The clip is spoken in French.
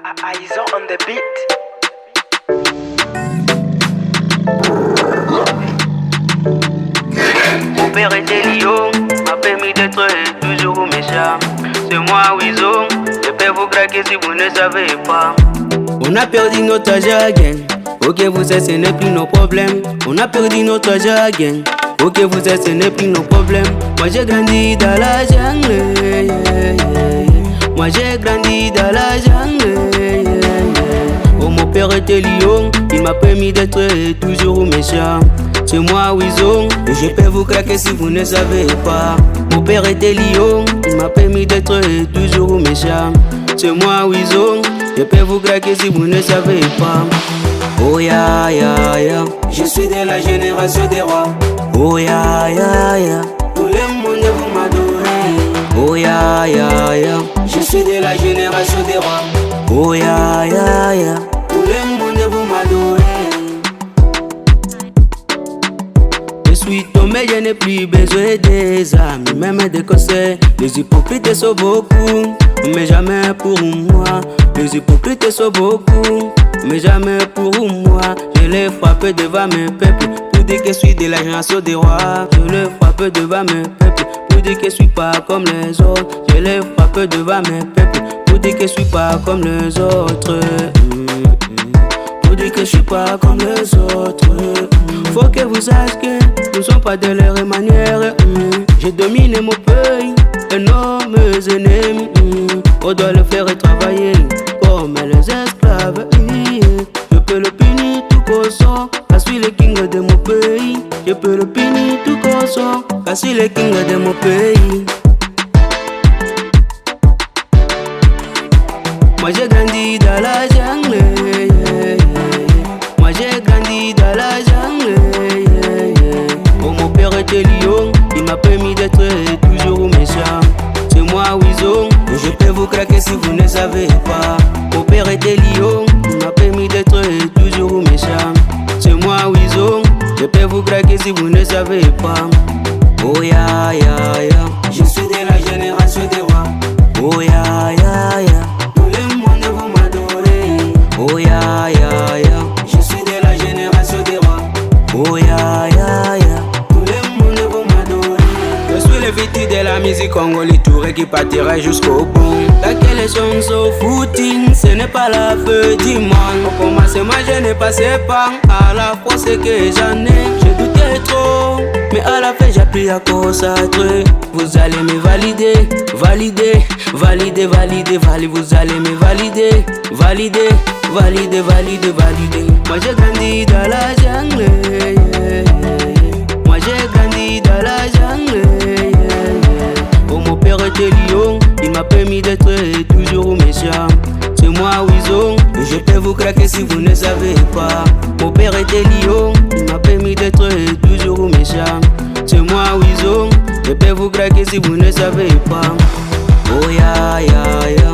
Aizo on the beat. Mon père était lion, m'a permis d'être toujours méchant. C'est moi Wizo, je peux vous craquer si vous ne savez pas. On a perdu notre âge again. Ok, vous savez, ce n'est plus nos problèmes. On a perdu notre âge again. Ok, vous savez, ce n'est plus nos problèmes. Moi j'ai grandi dans la jungle, yeah, yeah, yeah. Moi j'ai grandi dans la jungle, yeah, yeah. Oh, mon père était lion, il m'a permis d'être toujours méchant. C'est moi Wizo, et je peux vous craquer si vous ne savez pas. Mon père était lion, il m'a permis d'être toujours méchant. C'est moi Wizo, je peux vous craquer si vous ne savez pas. Oh ya ya ya, je suis de la génération des rois. Oh ya ya ya, tout le monde vous m'adore. Oh ya ya ya, je suis de la génération des rois. Oh ya ya ya, tout le monde vous m'adore. Je suis tombé, je n'ai plus besoin des amis, même des conseils. Les hypocrites sont beaucoup, mais jamais pour moi. Les hypocrites sont beaucoup, mais jamais pour moi. Je les frappe devant mes peuples pour dire que je suis de la génération des rois. Je les frappe devant mes peuples pour dire que je suis pas comme les autres. Je les frappe devant mes peuples pour dire que je suis pas comme les autres. Pour dire que je suis pas comme les autres. Faut que vous sachiez que nous ne sommes pas de leur manière. Je domine mon pays et nos ennemis. On doit le faire travailler comme les esclaves. Je peux le punir tout comme ça, car je suis le king de mon pays. Je peux le punir tout comme ça, car je suis le king de mon pays. Moi j'ai grandi dans la jungle, yeah, yeah. Moi j'ai grandi dans la jungle, yeah, yeah. Oh, mon père était lion, il m'a permis d'être toujours méchant. C'est moi Wizo, et je peux vous craquer si vous ne savez pas. Mon père était lion, il m'a permis d'être toujours méchant. C'est moi Wizo, je peux vous craquer si vous ne savez pas. Oh ya ya ya, je suis de la génération des rois. Oh ya ya ya, tout le monde vous m'adore. Oh ya ya ya, je suis de la génération des rois. Oh ya ya ya, tout le monde vous m'adore. Je suis le vétu de la musique congolaise, touré qui partira jusqu'au bout. T'as que les chansons footing, ce n'est pas la feu du monde. Au commencement je n'ai pas ses pas, à la fois c'est que j'en ai. Je doutais trop, mais à la fin j'ai appris à consacrer. Vous allez me valider, valider, valider, valider, valider. Vous allez me valider, valider, valider, valider, valider. Moi j'ai grandi dans la jungle, yeah, yeah. Moi j'ai grandi dans la jungle, yeah, yeah. Oh, mon père était lion, il m'a permis d'être toujours méchant. C'est moi Wizo, et je peux vous craquer si vous ne savez pas. Mon père était lion, il m'a permis d'être toujours méchant. C'est moi Wizo, je peux vous craquer si vous ne savez pas. Oh ya ya ya.